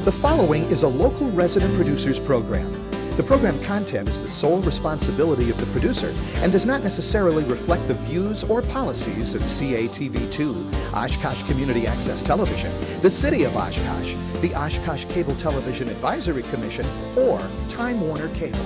The following is a local resident producers program. The program content is the sole responsibility of the producer and does not necessarily reflect the views or policies of CATV2, Oshkosh Community Access Television, the City of Oshkosh, the Oshkosh Cable Television Advisory Commission, or Time Warner Cable.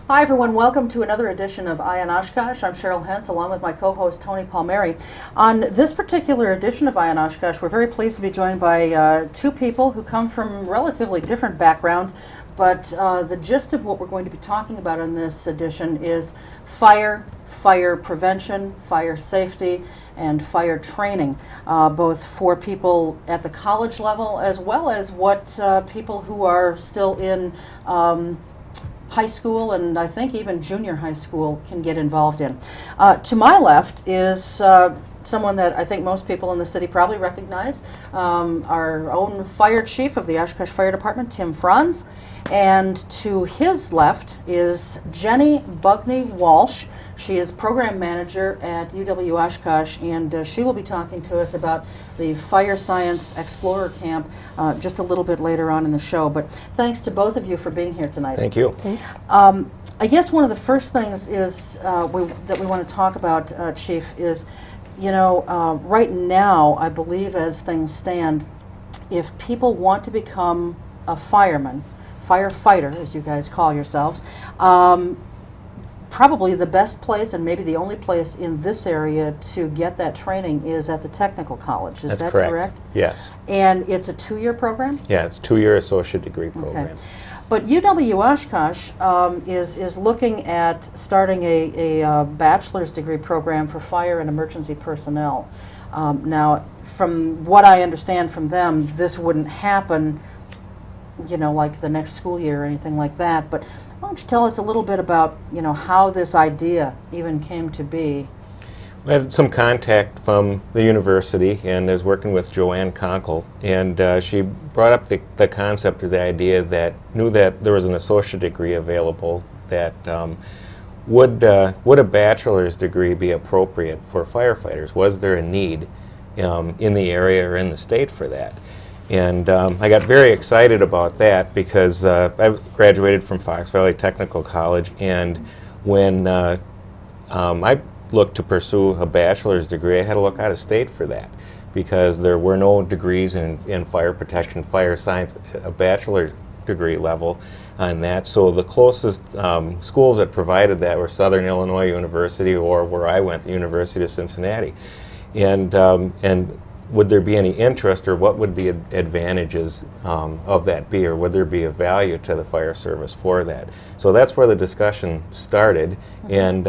Hi everyone, welcome to another edition of Eye on Oshkosh. I'm Cheryl Hentz along with my co-host Tony Palmeri. On this particular edition of Eye on Oshkosh, we're very pleased to be joined by two people who come from relatively different backgrounds, but the gist of what we're going to be talking about in this edition is fire prevention, fire safety, and fire training, both for people at the college level as well as what people who are still in high school and I think even junior high school can get involved in. To my left is someone that I think most people in the city probably recognize, our own fire chief of the Oshkosh Fire Department, Tim Franz. And to his left is Jenni Bugni-Walsh. She is program manager at UW-Oshkosh, and she will be talking to us about the Fire Science Explorer Camp just a little bit later on in the show. But thanks to both of you for being here tonight. Thank you. Thanks. I guess one of the first things is that we want to talk about, Chief, is, right now, I believe as things stand, if people want to become a fireman, firefighter, as you guys call yourselves, probably the best place and maybe the only place in this area to get that training is at the technical college. Is that correct? Yes. And it's a 2-year program? Yeah, it's a 2-year associate degree program. Okay. But UW-Oshkosh is looking at starting a bachelor's degree program for fire and emergency personnel. Now, from what I understand from them, this wouldn't happen like the next school year or anything like that. But why don't you tell us a little bit about, how this idea even came to be? We had some contact from the university and is working with Joanne Conkle, and she brought up the concept of the idea that knew that there was an associate degree available that would a bachelor's degree be appropriate for firefighters? Was there a need in the area or in the state for that? And I got very excited about that because I graduated from Fox Valley Technical College, and when I looked to pursue a bachelor's degree, I had to look out of state for that because there were no degrees in fire protection, fire science, a bachelor degree level on that. So the closest schools that provided that were Southern Illinois University or where I went, the University of Cincinnati. And would there be any interest, or what would the advantages of that be, or would there be a value to the fire service for that? So that's where the discussion started, and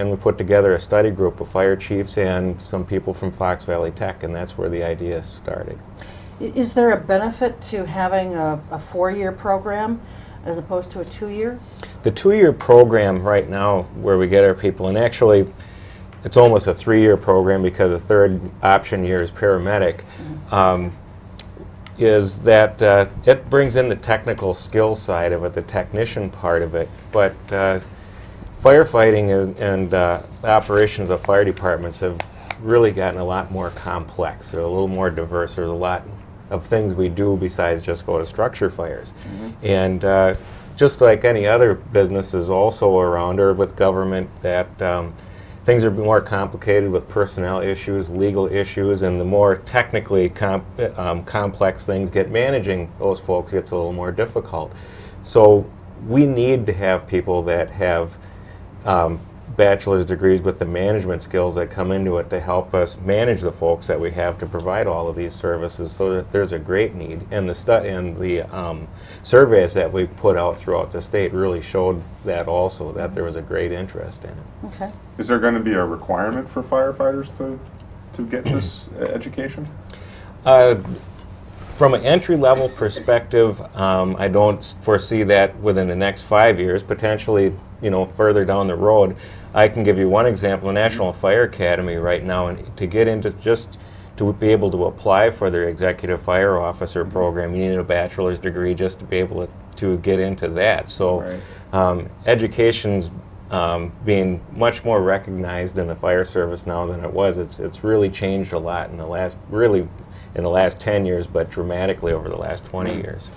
we put together a study group of fire chiefs and some people from Fox Valley Tech, and that's where the idea started. Is there a benefit to having a 4-year program as opposed to a 2-year? The 2-year program right now, where we get our people, and actually it's almost a 3-year program because the third option year is paramedic, is that it brings in the technical skill side of it, the technician part of it, but firefighting and operations of fire departments have really gotten a lot more complex. They're a little more diverse. There's a lot of things we do besides just go to structure fires. And just like any other businesses also around, or with government, that things are more complicated with personnel issues, legal issues, and the more technically complex things get, managing those folks gets a little more difficult. So we need to have people that have bachelor's degrees with the management skills that come into it to help us manage the folks that we have to provide all of these services, so that there's a great need. And the surveys that we put out throughout the state really showed that also, that there was a great interest in it. Okay. Is there going to be a requirement for firefighters to to get this education? From an entry-level perspective, I don't foresee that within the next 5 years. Potentially, further down the road. I can give you one example. The National Fire Academy right now, and to get into just to be able to apply for their executive fire officer program, you need a bachelor's degree just to be able to get into that. So, education's being much more recognized in the fire service now than it was. It's really changed a lot in the last 10 years, but dramatically over the last 20 years.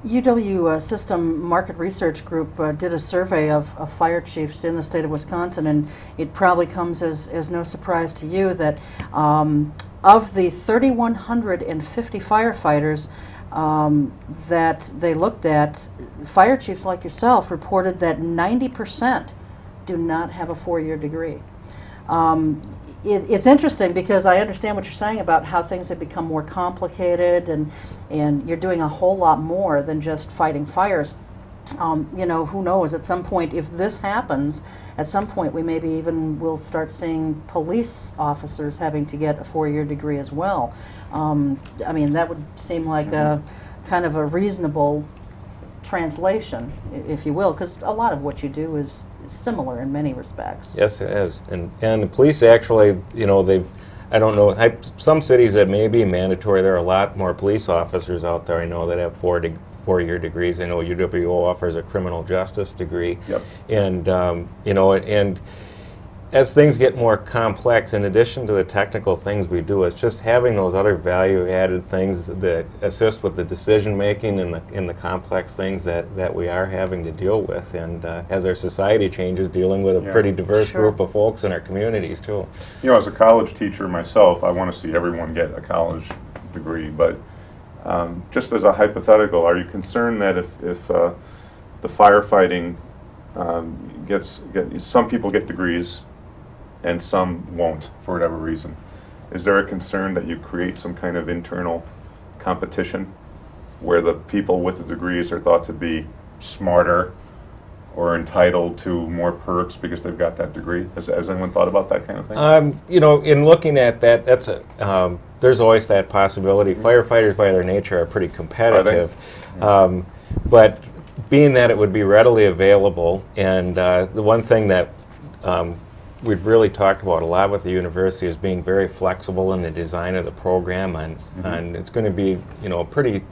UW System Market Research Group did a survey of fire chiefs in the state of Wisconsin, and it probably comes as no surprise to you that of the 3,150 firefighters that they looked at, fire chiefs like yourself reported that 90% do not have a 4-year degree. It's interesting because I understand what you're saying about how things have become more complicated, and you're doing a whole lot more than just fighting fires. Who knows, at some point, if this happens, at some point we maybe even will start seeing police officers having to get a 4-year degree as well. That would seem like a kind of a reasonable translation, if you will, because a lot of what you do is similar in many respects. Yes, it is. And the police actually, I don't know, some cities that may be mandatory, there are a lot more police officers out there I know that have 4-year degrees. I know UW offers a criminal justice degree. Yep. And, and as things get more complex, in addition to the technical things we do, it's just having those other value-added things that assist with the decision-making and the complex things that we are having to deal with. And as our society changes, dealing with a pretty diverse group of folks in our communities, too. As a college teacher myself, I want to see everyone get a college degree. But just as a hypothetical, are you concerned that if the firefighting some people get degrees and some won't for whatever reason? Is there a concern that you create some kind of internal competition where the people with the degrees are thought to be smarter or entitled to more perks because they've got that degree? Has anyone thought about that kind of thing? In looking at that, there's always that possibility. Firefighters by their nature are pretty competitive. Are they? But being that it would be readily available, and the one thing that we've really talked about a lot with the university is being very flexible in the design of the program, and it's going to be pretty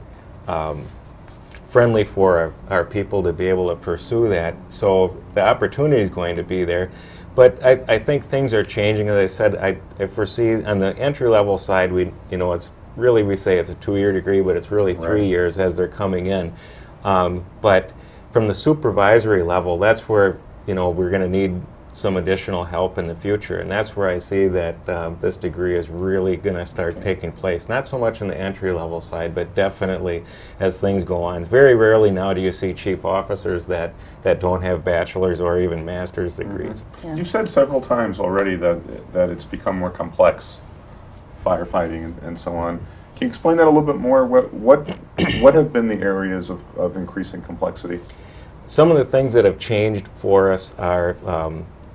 friendly for our people to be able to pursue that. So the opportunity is going to be there. But I think things are changing. As I said, I foresee on the entry-level side, it's really, we say it's a 2-year degree, but it's really 3 years as they're coming in. But from the supervisory level, that's where we're going to need some additional help in the future, and that's where I see that this degree is really going to start taking place. Not so much in the entry-level side, but definitely as things go on. Very rarely now do you see chief officers that don't have bachelor's or even master's degrees. Yeah. You've said several times already that it's become more complex, firefighting and so on. Can you explain that a little bit more? What have been the areas of increasing complexity? Some of the things that have changed for us are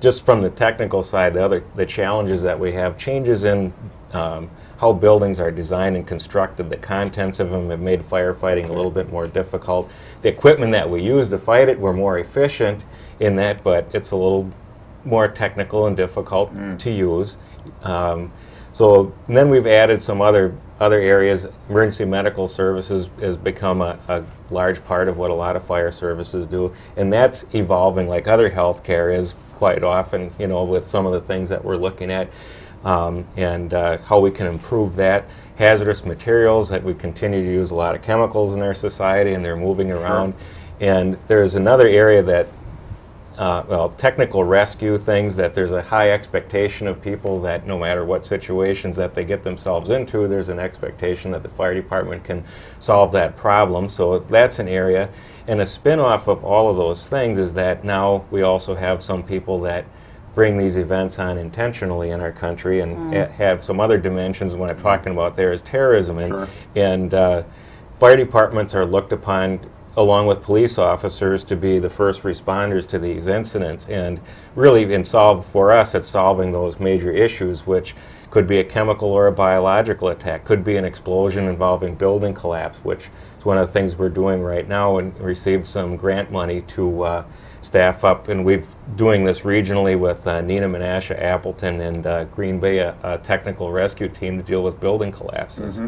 just from the technical side, the challenges that we have, changes in how buildings are designed and constructed. The contents of them have made firefighting a little bit more difficult. The equipment that we use to fight it, we're more efficient in that, but it's a little more technical and difficult to use. So then we've added some other areas. Emergency medical services has become a large part of what a lot of fire services do, and that's evolving like other healthcare is quite often, with some of the things that we're looking at, and how we can improve that. Hazardous materials, that we continue to use a lot of chemicals in our society, and they're moving around. And there's another area that technical rescue things, that there's a high expectation of people that no matter what situations that they get themselves into, there's an expectation that the fire department can solve that problem. So that's an area. And a spin-off of all of those things is that now we also have some people that bring these events on intentionally in our country and have some other dimensions. What I'm talking about there is terrorism. And fire departments are looked upon along with police officers, to be the first responders to these incidents, and really for us it's solving those major issues, which could be a chemical or a biological attack, could be an explosion involving building collapse, which is one of the things we're doing right now, and received some grant money to staff up, and we've doing this regionally with Nina Menasha, Appleton, and Green Bay, a technical rescue team to deal with building collapses.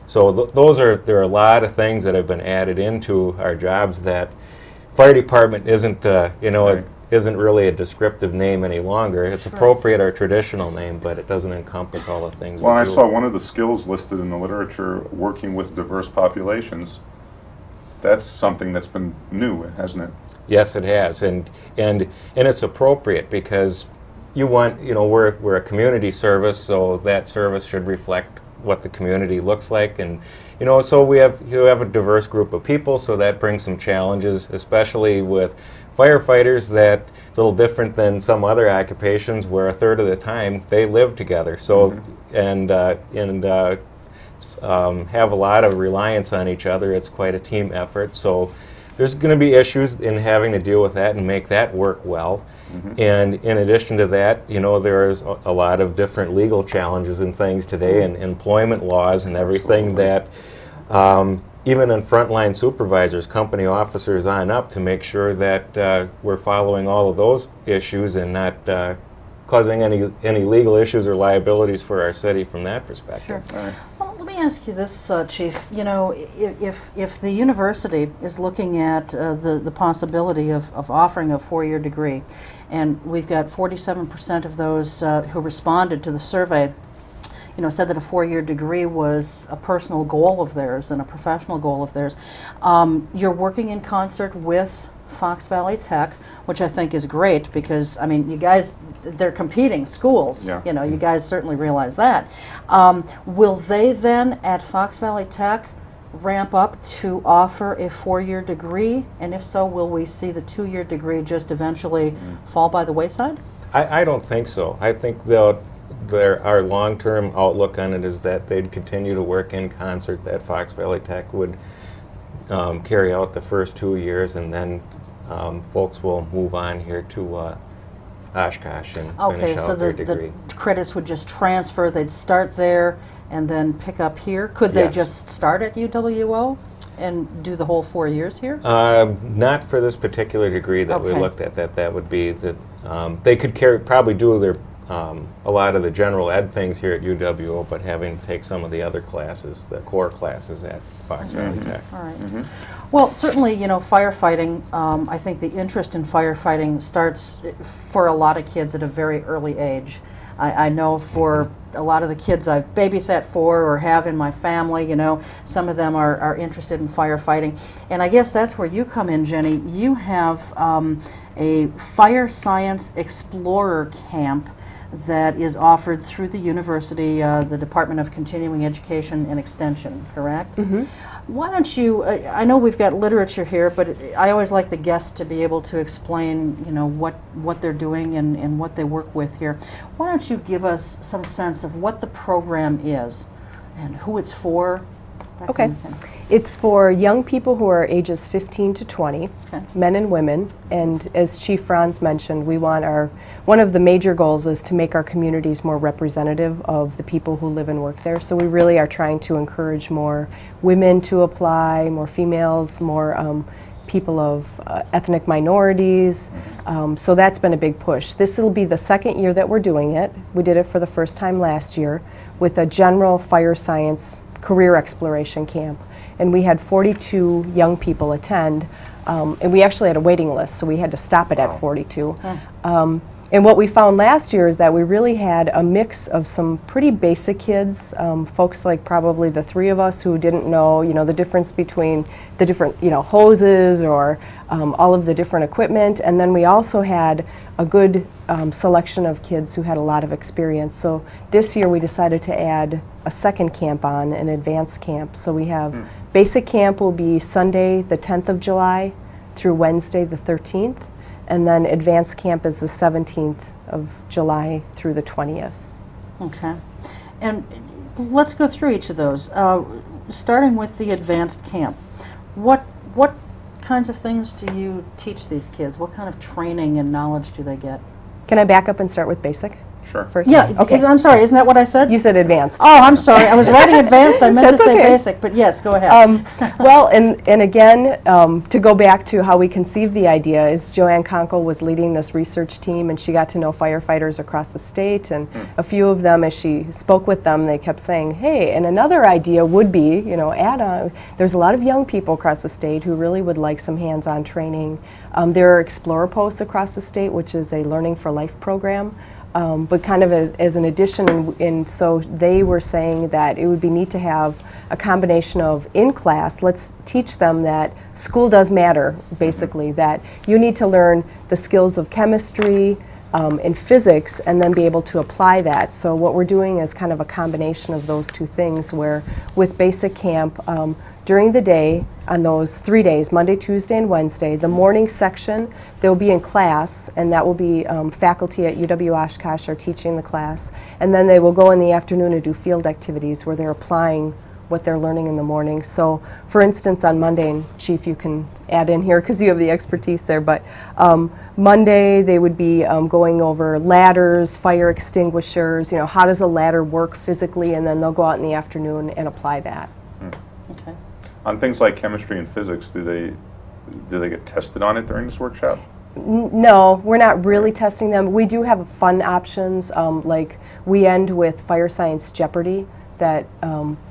So there are a lot of things that have been added into our jobs that fire department isn't, Right. isn't really a descriptive name any longer. It's appropriate, our traditional name, but it doesn't encompass all the things Well, we I do. saw one of the skills listed in the literature, working with diverse populations. That's something that's been new, hasn't it? Yes, it has, and it's appropriate because we're a community service, so that service should reflect what the community looks like, and so you have a diverse group of people, so that brings some challenges, especially with firefighters. That it's a little different than some other occupations where a third of the time they live together. So have a lot of reliance on each other. It's quite a team effort. So there's going to be issues in having to deal with that and make that work well. And in addition to that, there's a lot of different legal challenges and things today, and employment laws and everything that even in frontline supervisors, company officers on up, to make sure that we're following all of those issues and not causing any legal issues or liabilities for our city from that perspective. Sure. Well, let me ask you this, Chief. If the university is looking at the possibility of offering a 4-year degree, and we've got 47% of those who responded to the survey, said that a 4-year degree was a personal goal of theirs and a professional goal of theirs. You're working in concert with Fox Valley Tech, which I think is great because, you guys, they're competing schools. Yeah. You guys certainly realize that. Will they then, at Fox Valley Tech, ramp up to offer a 4-year degree? And if so, will we see the 2-year degree just eventually fall by the wayside? I don't think so. I think our long-term outlook on it is that they'd continue to work in concert, that Fox Valley Tech would carry out the first 2 years, and then folks will move on here to Oshkosh and finish out their degree. The credits would just transfer, they'd start there and then pick up here. Could they Yes. just start at UW-O and do the whole 4 years here? Not for this particular degree that we Okay. looked at. That would be that they could probably do their a lot of the general ed things here at UW-O, but having to take some of the other classes, the core classes at Fox Valley Tech. All right. Well, certainly, firefighting, I think the interest in firefighting starts for a lot of kids at a very early age. I know for a lot of the kids I've babysat for or have in my family, some of them are interested in firefighting. And I guess that's where you come in, Jenny. You have a Fire Science Explorer Camp that is offered through the university, the Department of Continuing Education and Extension, correct? Why don't you, I know we've got literature here, but I always like the guests to be able to explain, what they're doing and what they work with here. Why don't you give us some sense of what the program is and who it's for, that Okay. kind of thing. It's for young people who are ages 15 to 20, Okay. men and women, and as Chief Franz mentioned, one of the major goals is to make our communities more representative of the people who live and work there. So we really are trying to encourage more women to apply, more females, more people of ethnic minorities. So that's been a big push. This will be the second year that we're doing it. We did it for the first time last year with a general fire science career exploration camp. And we had 42 young people attend, and we actually had a waiting list, so we had to stop it at 42. And what we found last year is that we really had a mix of some pretty basic kids, folks like probably the three of us who didn't know, the difference between the different, hoses or all of the different equipment. And then we also had a good selection of kids who had a lot of experience. So this year we decided to add a second camp on, an advanced camp. So we have basic camp will be Sunday the 10th of July through Wednesday the 13th. And then advanced camp is the 17th of July through the 20th. Okay. And let's go through each of those. Starting with the advanced camp. What what kinds of things do you teach these kids? What kind of training and knowledge do they get? Can I back up and start with basic Sure. first? Yeah, Okay. I'm sorry, isn't that what I said? You said advanced. Oh, I'm sorry. I was writing advanced. I meant to That's say okay. basic, but yes, go ahead. Well, and again, to go back to how we conceived the idea, is Joanne Conkle was leading this research team, and she got to know firefighters across the state, and a few of them, as she spoke with them, they kept saying, hey, and another idea would be, add on, there's a lot of young people across the state who really would like some hands-on training. There are Explorer Posts across the state, which is a Learning for Life program. But kind of as an addition, and so they were saying that it would be neat to have a combination of in class, let's teach them that school does matter, basically, that you need to learn the skills of chemistry and physics and then be able to apply that. So what we're doing is kind of a combination of those two things, where with basic camp, during the day, on those 3 days, Monday, Tuesday, and Wednesday, the morning section, they'll be in class, and that will be faculty at UW-Oshkosh are teaching the class. And then they will go in the afternoon and do field activities where they're applying what they're learning in the morning. So, for instance, on Monday, and Chief, you can add in here because you have the expertise there, but Monday they would be going over ladders, fire extinguishers, how does a ladder work physically, and then they'll go out in the afternoon and apply that. Okay. On things like chemistry and physics, do they get tested on it during this workshop? No, we're not really testing them. We do have fun options, like we end with Fire Science Jeopardy, that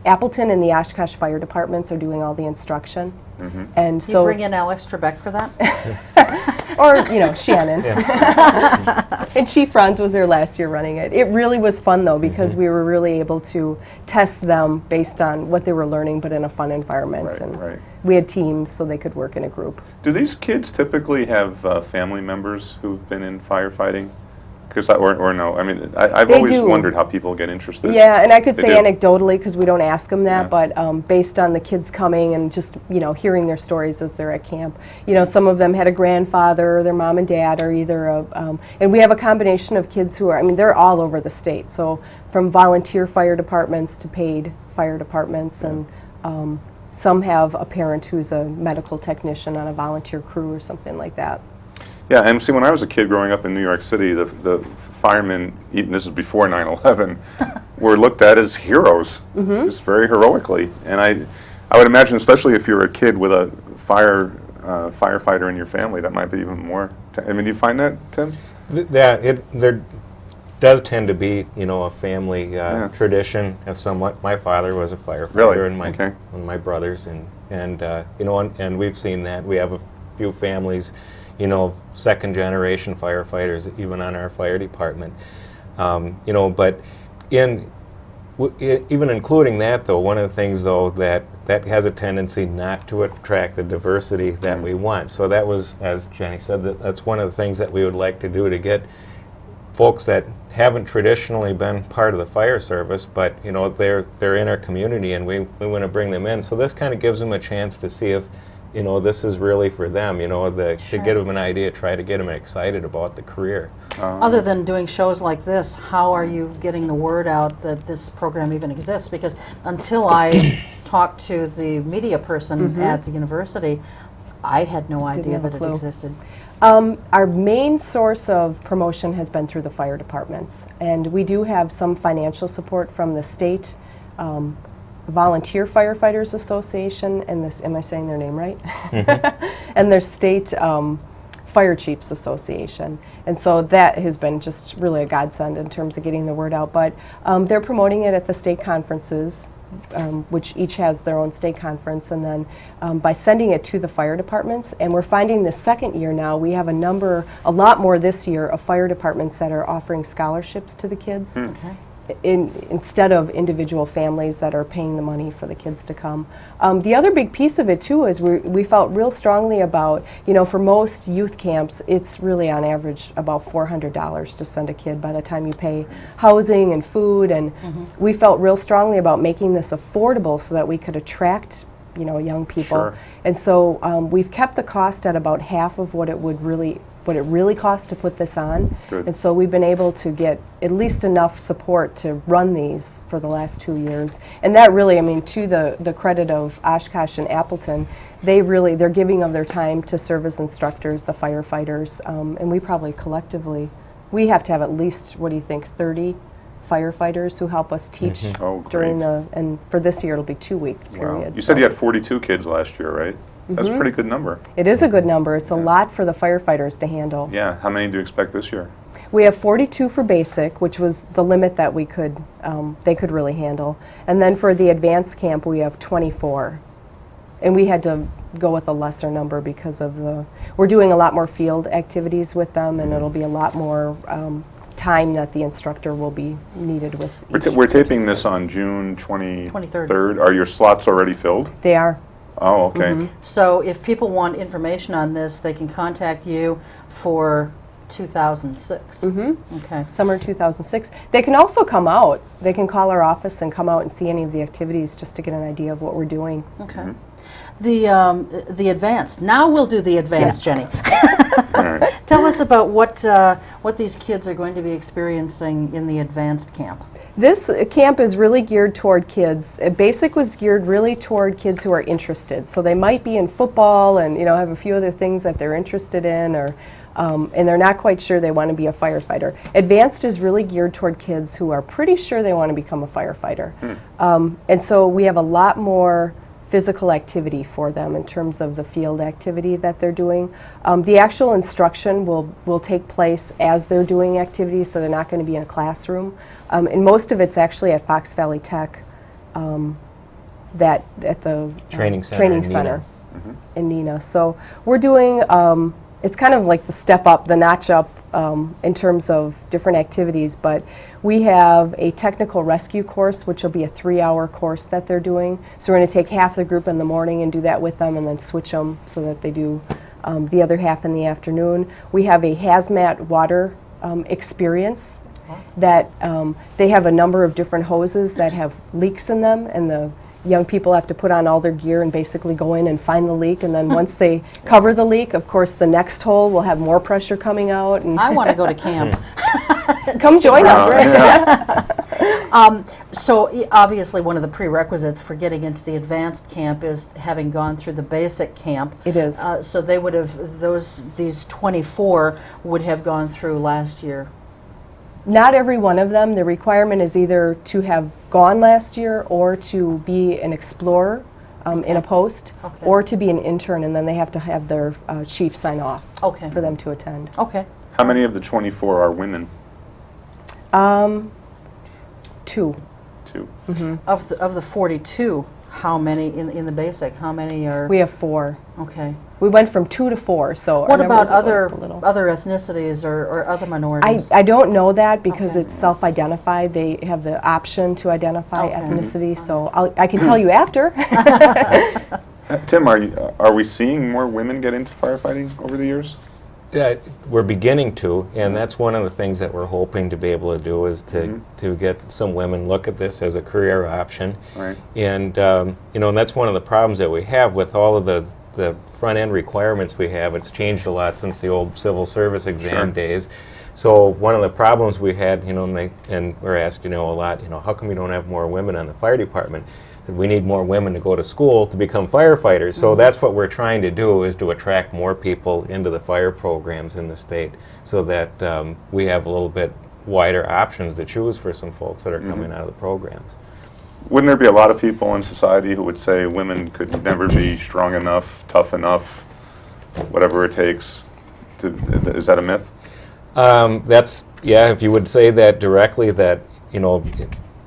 Appleton and the Oshkosh Fire Departments are doing all the instruction. And Do so you bring in Alex Trebek for that? or Shannon. And Chief Franz was there last year running it. It really was fun though, because we were really able to test them based on what they were learning, but in a fun environment. Right. We had teams so they could work in a group. Do these kids typically have family members who've been in firefighting? Or no? I mean, I've They always do. wondered how people get interested. Yeah, and I could They say do. anecdotally, because we don't ask them that, Yeah. but based on the kids coming and just, hearing their stories as they're at camp. Some of them had a grandfather, their mom and dad are either, and we have a combination of kids who are, they're all over the state. So from volunteer fire departments to paid fire departments, and some have a parent who's a medical technician on a volunteer crew or something like that. Yeah, and see, when I was a kid growing up in New York City, the firemen, even this is before 9/11, were looked at as heroes, just very heroically. And I would imagine, especially if you're a kid with a firefighter in your family, that might be even more. Do you find that, Tim? There does tend to be, a family tradition of somewhat. My father was a firefighter, Really? and my brothers, and we've seen that. We have a few families, second generation firefighters, even on our fire department. But even including that, though, one of the things, though, that has a tendency not to attract the diversity that we want. So that was, as Jenny said, that's one of the things that we would like to do, to get folks that haven't traditionally been part of the fire service, but they're in our community, and we want to bring them in. So this kind of gives them a chance to see if this is really for them, to get them an idea, try to get them excited about the career. Other than doing shows like this, how are you getting the word out that this program even exists? Because until I talked to the media person at the university, I had no idea have a that it clue. existed. Our main source of promotion has been through the fire departments, and we do have some financial support from the state Volunteer Firefighters Association and this, am I saying their name right? And their state Fire Chiefs Association. And so that has been just really a godsend in terms of getting the word out. But they're promoting it at the state conferences, which each has their own state conference, and then by sending it to the fire departments. And we're finding the second year now, we have a lot more this year of fire departments that are offering scholarships to the kids. Okay. Instead of individual families that are paying the money for the kids to come. The other big piece of it too is we felt real strongly about, for most youth camps, it's really on average about $400 to send a kid by the time you pay housing and food, and we felt real strongly about making this affordable so that we could attract young people. Sure. And so we've kept the cost at about half of what it really costs to put this on. Good. And so we've been able to get at least enough support to run these for the last 2 years. And that really, to the credit of Oshkosh and Appleton, they're giving of their time to serve as instructors, the firefighters, and we probably collectively, we have to have at least, 30 firefighters who help us teach Oh, during great. and for this year it'll be 2-week period. You said you had 42 kids last year, right? That's a pretty good number. It is a good number. It's a lot for the firefighters to handle. Yeah. How many do you expect this year? We have 42 for basic, which was the limit that we could, they could really handle. And then for the advanced camp, we have 24. And we had to go with a lesser number because of we're doing a lot more field activities with them, and it'll be a lot more time that the instructor will be needed with each We're taping this on June 23rd. 23rd. Are your slots already filled? They are. Oh, okay. So if people want information on this, they can contact you for 2006. Okay. Summer 2006. They can also come out. They can call our office and come out and see any of the activities just to get an idea of what we're doing. Okay. The advanced. Now we'll do the advanced, Jenny. All right. Tell us about what these kids are going to be experiencing in the advanced camp. This camp is really geared toward kids. Basic was geared really toward kids who are interested. So they might be in football and have a few other things that they're interested in, or and they're not quite sure they want to be a firefighter. Advanced is really geared toward kids who are pretty sure they want to become a firefighter. And so we have a lot more physical activity for them in terms of the field activity that they're doing. The actual instruction will take place as they're doing activities, so they're not going to be in a classroom. And most of it's actually at Fox Valley Tech, that at the Training center in Neenah. So we're doing, it's kind of like the step up, the notch up in terms of different activities, but we have a technical rescue course, which will be a 3-hour course that they're doing. So we're going to take half the group in the morning and do that with them, and then switch them so that they do the other half in the afternoon. We have a hazmat water experience that they have a number of different hoses that have leaks in them, and the young people have to put on all their gear and basically go in and find the leak, and then once they cover the leak, of course the next hole will have more pressure coming out. And I want to go to camp. come join us. So obviously one of the prerequisites for getting into the advanced camp is having gone through the basic camp. It is. So they would have, these 24 would have gone through last year. Not every one of them. The requirement is either to have gone last year or to be an explorer in a post, Okay. or to be an intern, and then they have to have their chief sign off Okay. for them to attend. Okay. How many of the 24 are women? 2. 2. Of the 42, how many in the basic? How many are? We have 4. Okay. We went from 2 to 4, so What our about numbers have went up a little. other ethnicities or other minorities? I don't know that because Okay. it's self-identified. They have the option to identify Okay. ethnicity, so I can tell you after. Tim, are we seeing more women get into firefighting over the years? Yeah, we're beginning to, and that's one of the things that we're hoping to be able to do is to get some women look at this as a career option. Right. And and that's one of the problems that we have with all of the front end requirements we have. It's changed a lot since the old civil service exam Sure. days. So one of the problems we had, and we're asked, a lot, how come we don't have more women on the fire department? That we need more women to go to school to become firefighters. So that's what we're trying to do, is to attract more people into the fire programs in the state, so that we have a little bit wider options to choose for some folks that are coming out of the programs. Wouldn't there be a lot of people in society who would say women could never be strong enough, tough enough, whatever it takes? Is that a myth? If you would say that directly, that,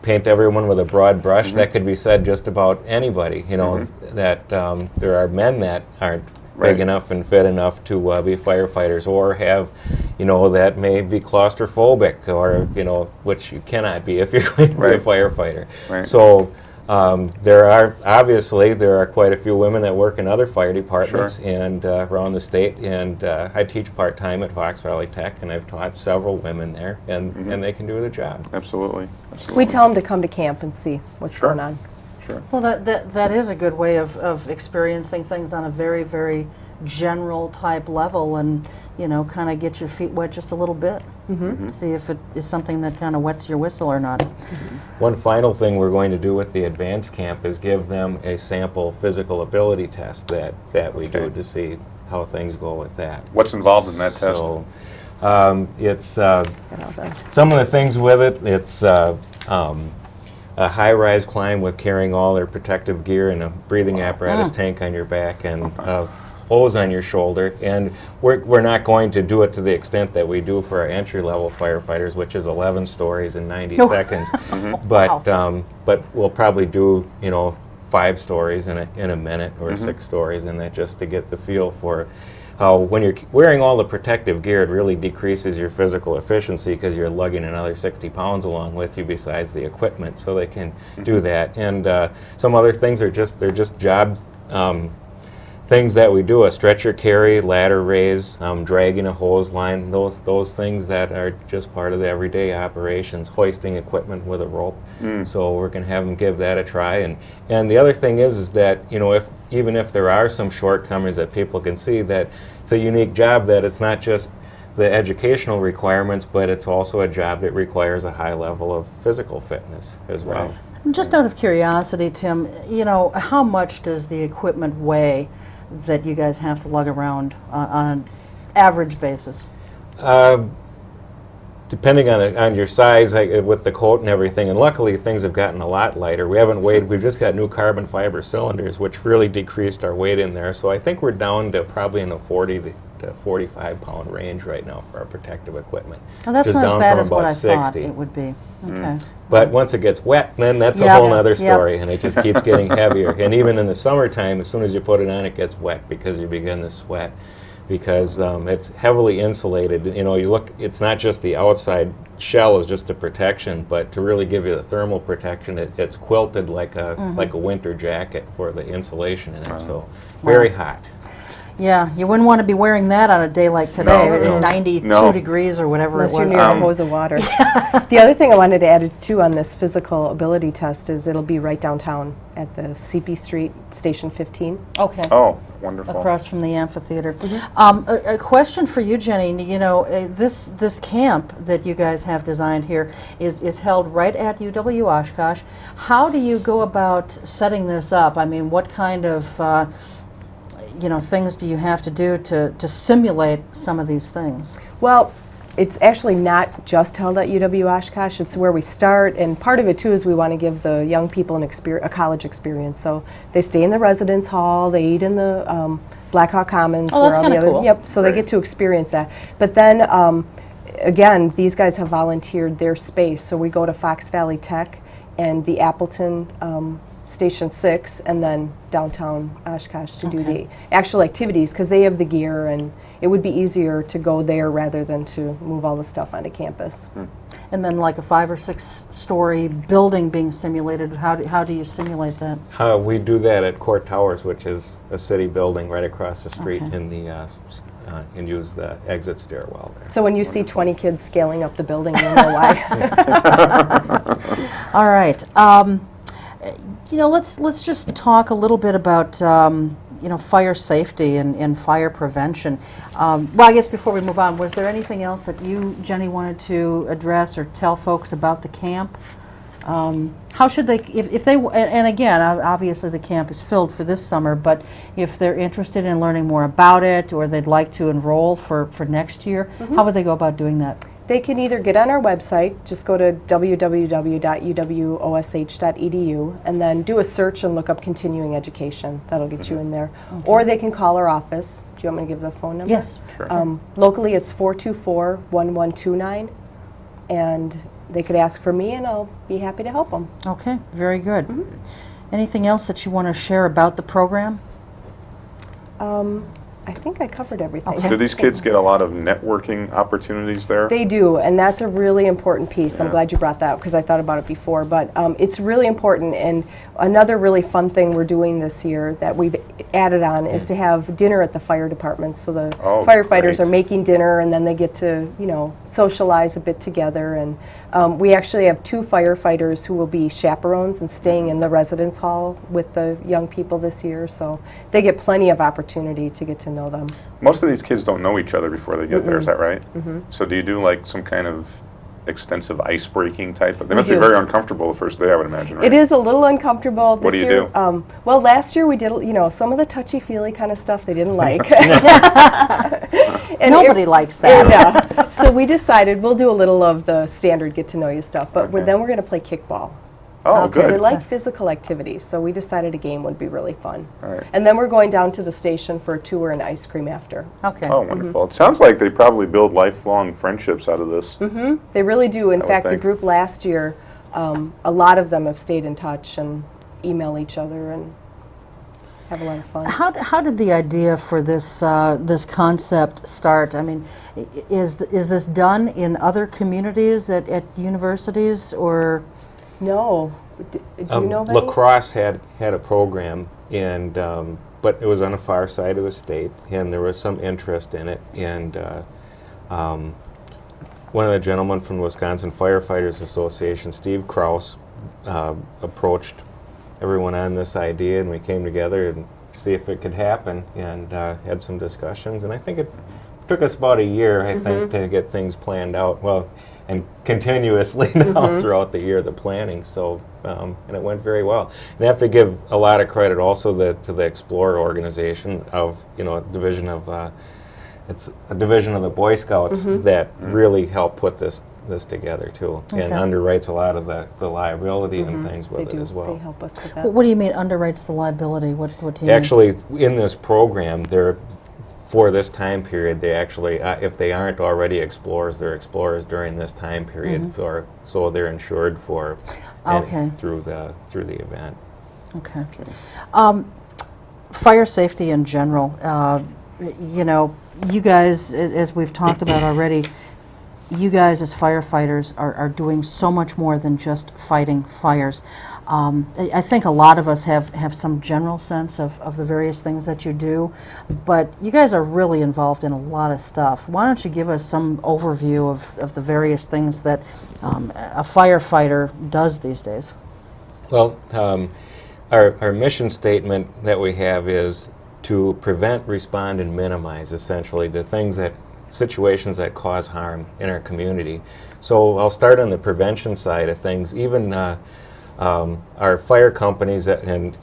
paint everyone with a broad brush, that could be said just about anybody, that there are men that aren't big enough and fit enough to be firefighters, or have, that may be claustrophobic, or, which you cannot be if you're going to be a firefighter. Right. So there are quite a few women that work in other fire departments and around the state, and I teach part-time at Fox Valley Tech, and I've taught several women there, and they can do the job. Absolutely. We tell them to come to camp and see what's going on. Sure. Well, that is a good way of experiencing things on a very, very general type level, and kind of get your feet wet just a little bit. See if it is something that kind of wets your whistle or not. One final thing we're going to do with the advanced camp is give them a sample physical ability test that we do to see how things go with that. What's involved in that test? So it's some of the things with it. It's a high-rise climb with carrying all their protective gear and a breathing apparatus tank on your back and hose on your shoulder. And we're not going to do it to the extent that we do for our entry-level firefighters, which is 11 stories in 90 seconds. But we'll probably do 5 stories in a minute or 6 stories in that, just to get the feel for how, when you're wearing all the protective gear, it really decreases your physical efficiency because you're lugging another 60 pounds along with you besides the equipment, so they can do that. And some other things are just job things that we do: a stretcher carry, ladder raise, dragging a hose line, those things that are just part of the everyday operations, hoisting equipment with a rope. So we're going to have them give that a try. And the other thing is that, even if there are some shortcomings that people can see, that it's a unique job, that it's not just the educational requirements, but it's also a job that requires a high level of physical fitness as well. Just out of curiosity, Tim, how much does the equipment weigh that you guys have to lug around on an average basis? Depending on your size, with the coat and everything, and luckily things have gotten a lot lighter. We haven't weighed, we've just got new carbon fiber cylinders, which really decreased our weight in there. So I think we're down to probably in the 40 to 45 pound range right now for our protective equipment. Well, that's just not as down bad from as what about I 60. thought it would be. Okay. But once it gets wet, then that's a whole other story, and it just keeps getting heavier. And even in the summertime, as soon as you put it on, it gets wet because you begin to sweat, because it's heavily insulated. You look, it's not just the outside shell is just a protection, but to really give you the thermal protection, it's quilted like a winter jacket for the insulation in it. So very hot. Yeah, you wouldn't want to be wearing that on a day like today, No. 92 degrees or whatever Unless it you're was. near a hose of water. The other thing I wanted to add too on this physical ability test is it'll be right downtown at the CP Street, Station 15. Okay. Oh, wonderful. Across from the amphitheater. A question for you, Jenny. This camp that you guys have designed here is held right at UW-Oshkosh. How do you go about setting this up? I mean, what kind of things do you have to do to simulate some of these things? Well, it's actually not just held at UW-Oshkosh. It's where we start, and part of it too is we want to give the young people a college experience. So they stay in the residence hall, they eat in the Blackhawk Commons. Oh, that's kind of cool. Yep, so they get to experience that. But then, again, these guys have volunteered their space. So we go to Fox Valley Tech and the Appleton Station 6, and then downtown Oshkosh to do the actual activities, because they have the gear, and it would be easier to go there rather than to move all the stuff onto campus. And then like a 5 or 6 story building being simulated, how do you simulate that? We do that at Court Towers, which is a city building right across the street in the and use the exit stairwell there. So when you see 20 kids scaling up the building, you'll know why. All right. Let's just talk a little bit about fire safety and fire prevention. Well, I guess before we move on, was there anything else that you, Jenny, wanted to address or tell folks about the camp? How should they, if they, and again, obviously the camp is filled for this summer, but if they're interested in learning more about it or they'd like to enroll for next year, how would they go about doing that? They can either get on our website, just go to www.uwosh.edu, and then do a search and look up continuing education. That'll get you in there. Or they can call our office. Do you want me to give the phone number? Yes. Sure. Locally, it's 424-1129, and they could ask for me, and I'll be happy to help them. Okay, very good. Anything else that you want to share about the program? I think I covered everything. Okay. Do these kids get a lot of networking opportunities there? They do, and that's a really important piece. I'm glad you brought that up because I thought about it before, but it's really important. And another really fun thing we're doing this year that we've added on is to have dinner at the fire departments. So the firefighters are making dinner, and then they get to socialize a bit together. And We actually have 2 firefighters who will be chaperones and staying in the residence hall with the young people this year, so they get plenty of opportunity to get to know them. Most of these kids don't know each other before they get there, is that right? So do you do like some kind of extensive ice breaking type of, they must be very uncomfortable the first day, I would imagine, right? It is a little uncomfortable this What do you year. do? Well, last year we did, some of the touchy-feely kind of stuff they didn't like. And Nobody likes that. Yeah. So we decided we'll do a little of the standard get-to-know-you stuff, but then we're going to play kickball. Oh, Okay. They good. like physical activities, so we decided a game would be really fun. All right. And then we're going down to the station for a tour and ice cream after. Okay. Oh, wonderful. It sounds like they probably build lifelong friendships out of this. They really do. In would fact, the think. group last year, a lot of them have stayed in touch and email each other and have a lot of fun. How did the idea for this this concept start? I mean, is this done in other communities at universities, or? No. Do you know of any? Lacrosse had a program, and but it was on the far side of the state, and there was some interest in it. And one of the gentlemen from the Wisconsin Firefighters Association, Steve Kraus, approached everyone on this idea, and we came together and see if it could happen, and had some discussions. And I think it took us about a year, I think, to get things planned out. Well, and continuously now throughout the year, the planning. So, and it went very well. And I have to give a lot of credit also to the Explorer organization of, division of, it's a division of the Boy Scouts that really helped put this together too, and underwrites a lot of the liability and things with it as well. They help us with that. What do you mean underwrites the liability? What do you Actually, in this program, for this time period, they actually, if they aren't already explorers, they're explorers during this time period, so they're insured for through the event. Okay. Fire safety in general. You guys, as we've talked about already, you guys as firefighters are doing so much more than just fighting fires. I think a lot of us have some general sense of the various things that you do, but you guys are really involved in a lot of stuff. Why don't you give us some overview of the various things that a firefighter does these days? Well, our mission statement that we have is to prevent, respond, and minimize, essentially, the situations that cause harm in our community. So I'll start on the prevention side of things. Even our fire companies and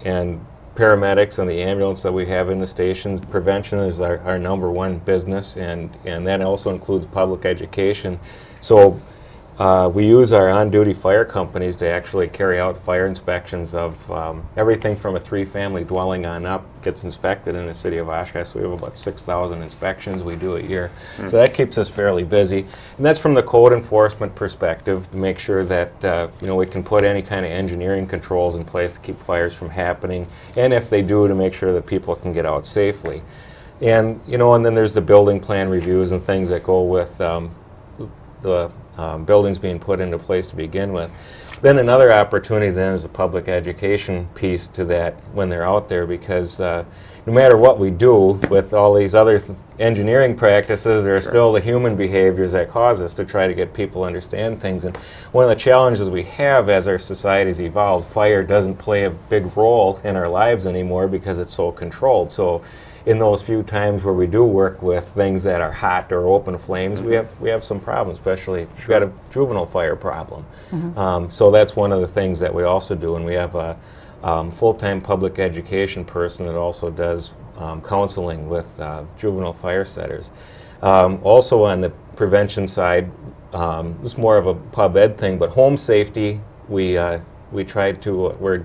paramedics and the ambulance that we have in the stations, prevention is our #1 business, and that also includes public education. So we use our on-duty fire companies to actually carry out fire inspections of everything from a 3-family dwelling on up gets inspected in the city of Oshkosh. So we have about 6,000 inspections we do a year. So that keeps us fairly busy. And that's from the code enforcement perspective, to make sure that we can put any kind of engineering controls in place to keep fires from happening, and if they do, to make sure that people can get out safely. And and then there's the building plan reviews and things that go with the buildings being put into place to begin with. Then another opportunity then is the public education piece to that when they're out there, because no matter what we do with all these other engineering practices, there are still the human behaviors that cause us to try to get people to understand things. And one of the challenges we have as our society's evolved, fire doesn't play a big role in our lives anymore because it's so controlled. So in those few times where we do work with things that are hot or open flames, we have some problems, especially if we've got a juvenile fire problem. So that's one of the things that we also do, and we have a full-time public education person that also does counseling with juvenile fire setters. Also on the prevention side, it's more of a pub ed thing, but home safety, we're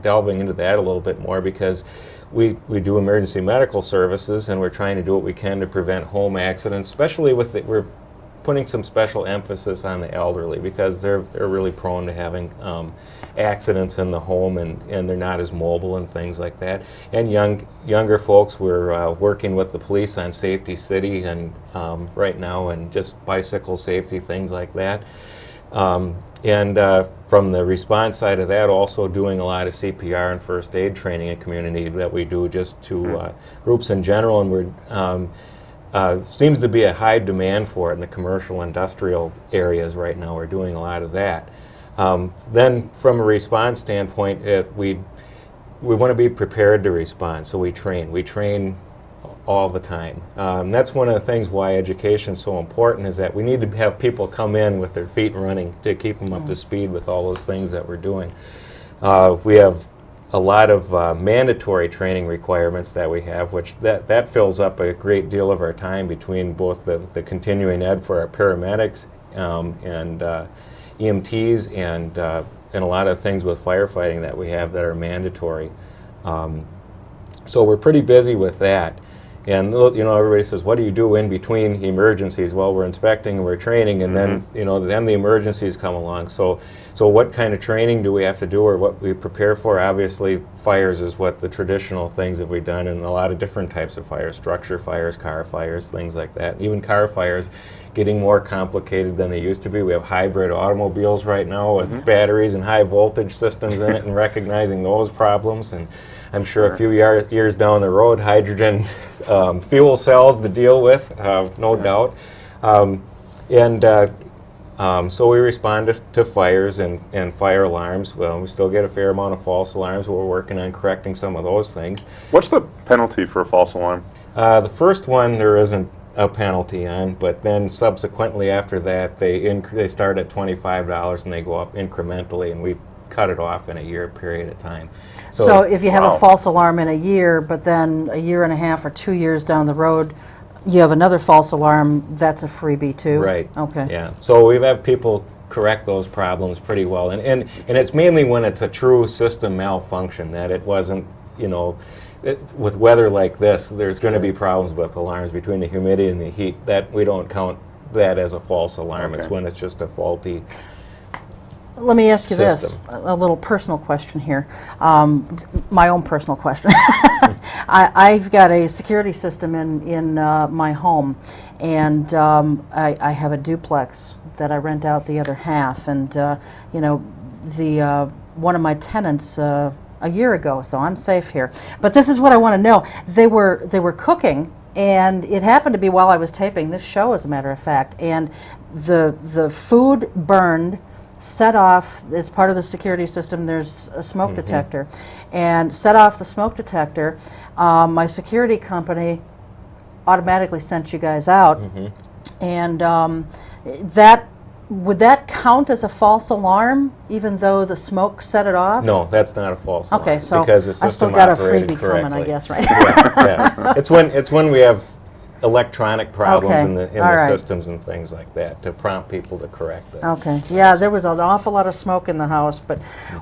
delving into that a little bit more, because we do emergency medical services, and we're trying to do what we can to prevent home accidents, especially we're putting some special emphasis on the elderly, because they're really prone to having accidents in the home, and they're not as mobile and things like that. And younger folks, we're working with the police on Safety City and right now, and just bicycle safety, things like that. And from the response side of that, also doing a lot of CPR and first aid training in community that we do just to groups in general. And we're seems to be a high demand for it in the commercial industrial areas right now. We're doing a lot of that. Then from a response standpoint, we want to be prepared to respond, so we train. We train all the time. That's one of the things why education is so important, is that we need to have people come in with their feet running to keep them up to speed with all those things that we're doing. We have a lot of mandatory training requirements that we have, which that fills up a great deal of our time between both the continuing ed for our paramedics and EMTs and a lot of things with firefighting that we have that are mandatory. So we're pretty busy with that. And those, everybody says, what do you do in between emergencies? Well, we're inspecting and we're training, and then the emergencies come along. So what kind of training do we have to do, or what we prepare for? Obviously, fires is what the traditional things that we've done, and a lot of different types of fires, structure fires, car fires, things like that. Even car fires getting more complicated than they used to be. We have hybrid automobiles right now with batteries and high voltage systems in it, and recognizing those problems. And I'm sure a few years down the road, hydrogen fuel cells to deal with, no doubt. So we respond to fires and fire alarms. Well, we still get a fair amount of false alarms. We're working on correcting some of those things. What's the penalty for a false alarm? The first one there isn't a penalty on, but then subsequently after that they start at $25 and they go up incrementally, and we cut it off in a year period of time. So if you have a false alarm in a year, but then a year and a half or 2 years down the road, you have another false alarm, that's a freebie too? Right. Okay. Yeah. So we've had people correct those problems pretty well. And it's mainly when it's a true system malfunction, that it wasn't, with weather like this, there's going to be problems with alarms between the humidity and the heat. That we don't count that as a false alarm. Okay. It's when it's just a faulty Let me ask you system. this, a little personal question here, my own personal question. I've got a security system in my home, and I have a duplex that I rent out the other half, and one of my tenants a year ago, so I'm safe here. But this is what I want to know. They were cooking, and it happened to be while I was taping this show, as a matter of fact, and the food burned, set off, as part of the security system, there's a smoke detector, and set off the smoke detector. My security company automatically sent you guys out, and would that count as a false alarm, even though the smoke set it off? No, that's not a false alarm. Okay, so because the system I still got a operated freebie coming, I correctly. guess, right? Yeah. It's when we have electronic problems Okay, in the all right. systems and things like that to prompt people to correct it. Okay, yeah, there was an awful lot of smoke in the house, but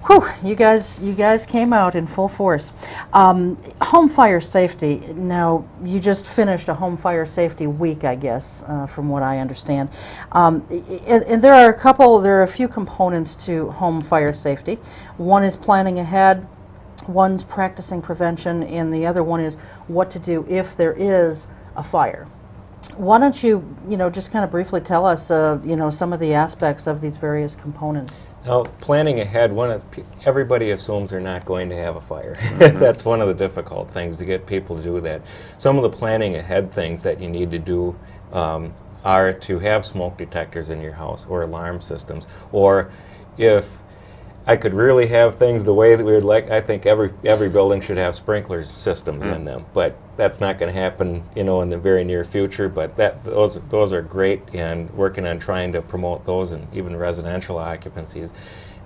whew, you guys came out in full force. Home fire safety. Now, you just finished a home fire safety week, I guess, from what I understand. And there are a few components to home fire safety. One is planning ahead, one's practicing prevention, and the other one is what to do if there is a fire. Why don't you, just kind of briefly tell us, some of the aspects of these various components? Now, planning ahead, everybody assumes they're not going to have a fire. That's one of the difficult things, to get people to do that. Some of the planning ahead things that you need to do are to have smoke detectors in your house, or alarm systems, or if I could really have things the way that we would like, I think every building should have sprinkler systems in them, but that's not going to happen, in the very near future. But those are great, and working on trying to promote those in even residential occupancies.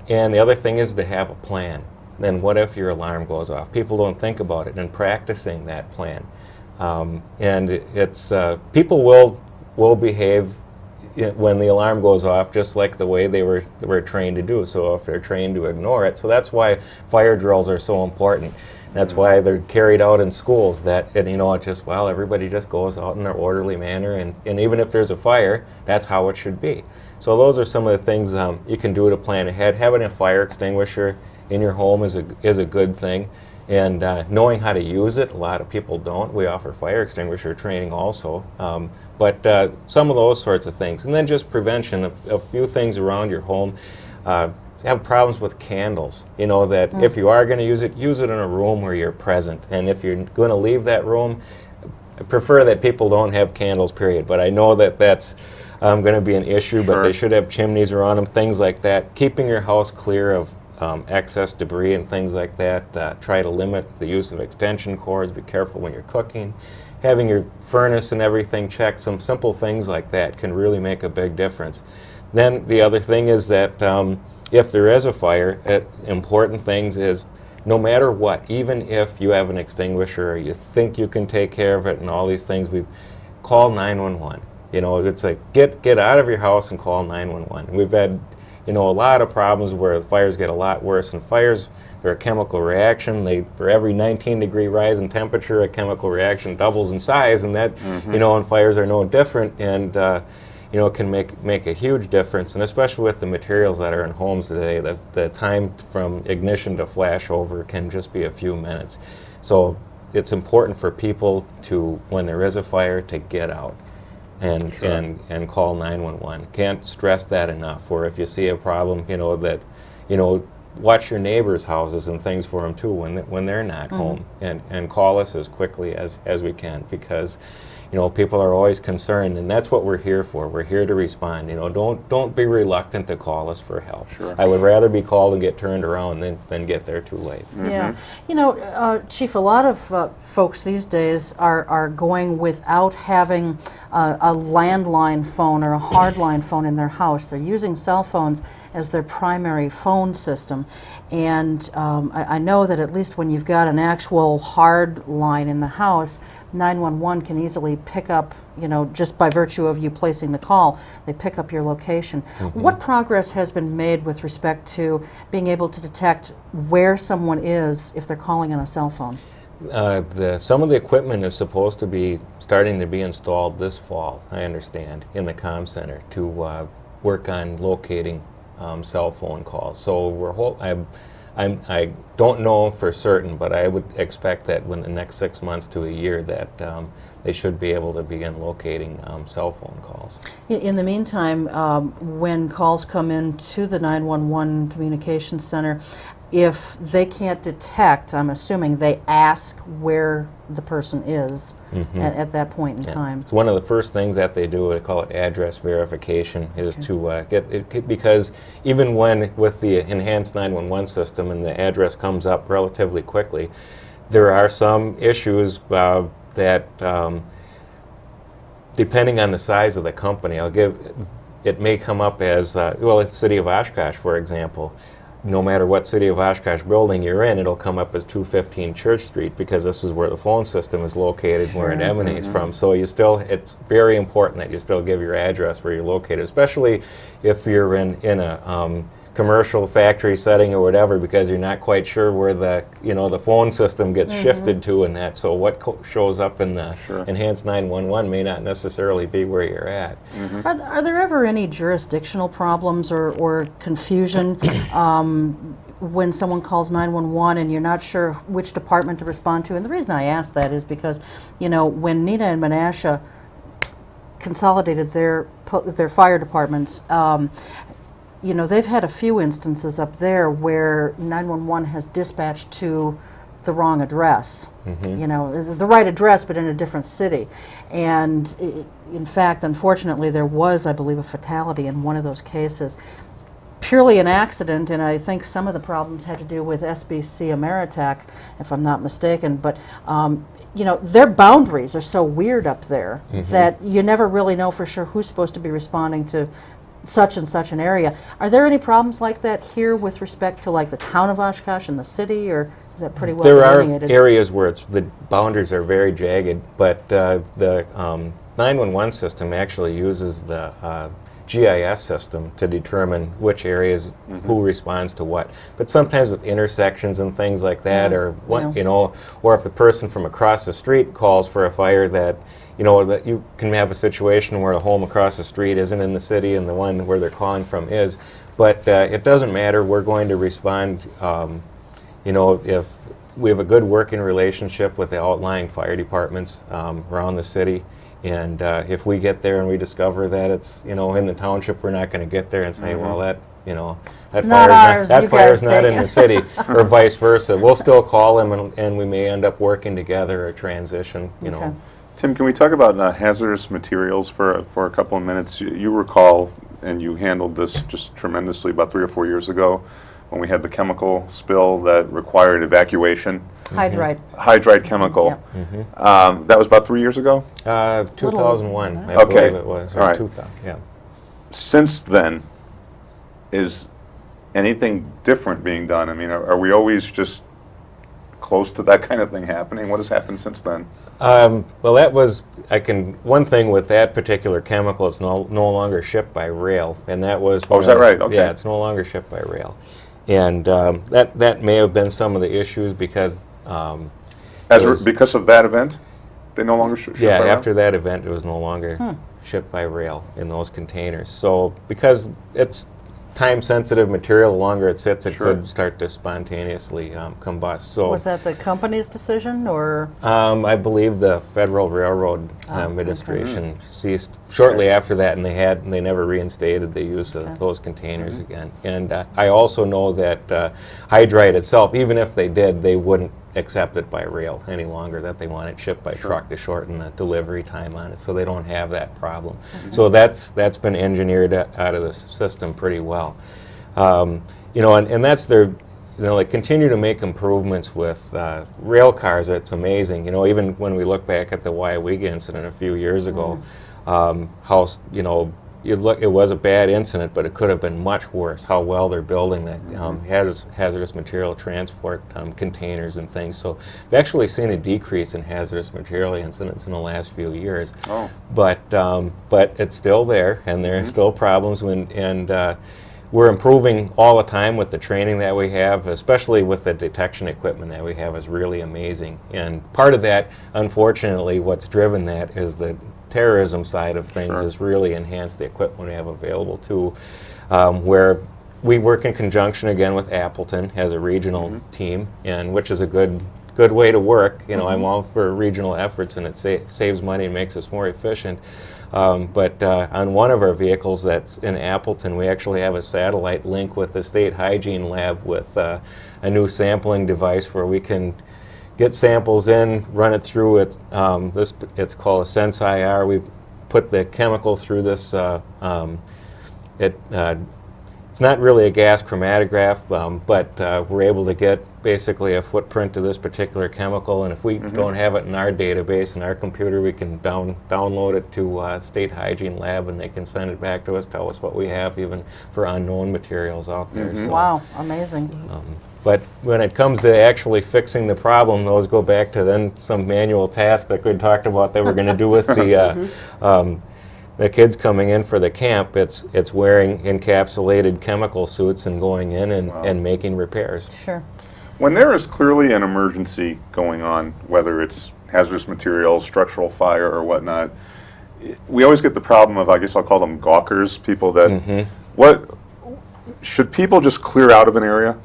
And the other thing is to have a plan. Then what if your alarm goes off? People don't think about it, and practicing that plan. And it's people will behave when the alarm goes off, just like the way they were trained to do. So if they're trained to ignore it, so that's why fire drills are so important. That's why they're carried out in schools. Everybody just goes out in their orderly manner, and even if there's a fire, that's how it should be. So those are some of the things you can do to plan ahead. Having a fire extinguisher in your home is a good thing, and knowing how to use it. A lot of people don't. We offer fire extinguisher training also. But some of those sorts of things. And then just prevention, a few things around your home. Have problems with candles. That if you are going to use it in a room where you're present. And if you're going to leave that room, I prefer that people don't have candles, period, but I know that that's going to be an issue, but they should have chimneys around them, things like that. Keeping your house clear of excess debris and things like that. Try to limit the use of extension cords. Be careful when you're cooking. Having your furnace and everything checked, some simple things like that can really make a big difference. Then the other thing is that if there is a fire, important things is no matter what, even if you have an extinguisher or you think you can take care of it and all these things, we call 911. You know, it's like get out of your house and call 911. We've had, you know, a lot of problems where the fires get a lot worse, and fires, they're a chemical reaction. For every 19-degree rise in temperature, a chemical reaction doubles in size, and that, you know, and fires are no different, and you know, it can make a huge difference, and especially with the materials that are in homes today, the time from ignition to flash over can just be a few minutes. So it's important for people to, when there is a fire, to get out and call 911. Can't stress that enough. Or if you see a problem, you know, that, you know, watch your neighbors' houses and things for them too when they're not home, and call us as quickly as we can, because, you know, people are always concerned, and that's what we're here for. We're here to respond. You know, don't be reluctant to call us for help. Sure. I would rather be called and get turned around than get there too late. Yeah, you know, Chief, a lot of folks these days are going without having a landline phone or a hardline phone in their house. They're using cell phones as their primary phone system, and I know that at least when you've got an actual hard line in the house, 911 can easily pick up, you know, just by virtue of you placing the call, they pick up your location. What progress has been made with respect to being able to detect where someone is if they're calling on a cell phone? Some of the equipment is supposed to be starting to be installed this fall, I understand, in the comm center to work on locating cell phone calls. So I don't know for certain, but I would expect that within the next 6 months to a year that they should be able to begin locating cell phone calls. In the meantime, when calls come in to the 911 communications center, if they can't detect, I'm assuming they ask where the person is at that point in time. It's one of the first things that they do, they call it address verification, is to get it, because even when with the enhanced 911 system and the address comes up relatively quickly, there are some issues that depending on the size of the company, it may come up as, well, if the City of Oshkosh, for example, no matter what City of Oshkosh building you're in, it'll come up as 215 Church Street, because this is where the phone system is located, where it emanates from. So it's very important that you still give your address where you're located, especially if you're in a commercial factory setting or whatever, because you're not quite sure where the phone system gets shifted to and that. So what shows up in the enhanced 911 may not necessarily be where you're at. Are there ever any jurisdictional problems or confusion when someone calls 911 and you're not sure which department to respond to? And the reason I ask that is because, you know, when Neenah and Menasha consolidated their fire departments, you know, they've had a few instances up there where 911 has dispatched to the wrong address. You know, the right address, but in a different city. And in fact, unfortunately, there was, I believe, a fatality in one of those cases. Purely an accident, and I think some of the problems had to do with SBC Ameritech, if I'm not mistaken. But you know, their boundaries are so weird up there that you never really know for sure who's supposed to be responding to such and such an area. Are there any problems like that here with respect to like the town of Oshkosh and the city, or is that pretty well delineated? There are areas where the boundaries are very jagged, but the 911 system actually uses the GIS system to determine which areas, who responds to what. But sometimes with intersections and things like that, or what, you know, or if the person from across the street calls for a fire, that, you know, that you can have a situation where a home across the street isn't in the city and the one where they're calling from is. But it doesn't matter. We're going to respond, you know, if we have a good working relationship with the outlying fire departments around the city. And if we get there and we discover that it's, you know, in the township, we're not going to get there and say, well, that, you know, that fire's not in the city, or vice versa. We'll still call them, and we may end up working together or transition, you know. Tim, can we talk about hazardous materials for a couple of minutes? You recall, and you handled this just tremendously about 3 or 4 years ago when we had the chemical spill that required evacuation. Hydride. Hydride chemical. Yep. That was about 3 years ago? 2001, I Okay. believe it was. Or All right. 2000, yeah. Since then, is anything different being done? I mean, are we always just close to that kind of thing happening? What has happened since then? Well, that was, one thing with that particular chemical, it's no longer shipped by rail, and that was... Oh, is that right? Okay. Yeah, it's no longer shipped by rail. And that may have been some of the issues because... Because of that event? They no longer ship Yeah, by rail? after that event, it was no longer shipped by rail in those containers. So because it's time-sensitive material, the longer it sits, it Sure. could start to spontaneously combust. So Was that the company's decision, or? I believe the Federal Railroad Administration ceased shortly after that, and they never reinstated the use of those containers again. And I also know that Hydride itself, even if they did, they wouldn't accept it by rail any longer, that they want it shipped by truck to shorten the delivery time on it, so they don't have that problem. So that's been engineered out of the system pretty well. You know, and that's their, you know, they continue to make improvements with rail cars. It's amazing. You know, even when we look back at the Wyoming incident a few years ago, how, you know, it was a bad incident, but it could have been much worse. How well they're building that hazardous material transport containers and things. So we've actually seen a decrease in hazardous material incidents in the last few years. Oh. But it's still there, and there are still problems. We're improving all the time with the training that we have, especially with the detection equipment that we have is really amazing. And part of that, unfortunately, what's driven that is the terrorism side of things has really enhanced the equipment we have available too, where we work in conjunction again with Appleton as a regional team, and which is a good way to work. You know, I'm all for regional efforts, and it saves money and makes us more efficient. But on one of our vehicles that's in Appleton, we actually have a satellite link with the state hygiene lab with a new sampling device where we can get samples in, run it through it. It's called a Sense IR. We put the chemical through this. It's not really a gas chromatograph, but we're able to get basically a footprint of this particular chemical. And if we don't have it in our database in our computer, we can download it to State Hygiene Lab, and they can send it back to us, tell us what we have, even for unknown materials out there. So, Wow, amazing. but when it comes to actually fixing the problem, those go back to then some manual task like we talked about that we're going to do with the kids coming in for the camp. It's wearing encapsulated chemical suits and going in and making repairs. Sure. When there is clearly an emergency going on, whether it's hazardous materials, structural fire, or whatnot, we always get the problem of, I guess I'll call them gawkers, people that, what, should people just clear out of an area?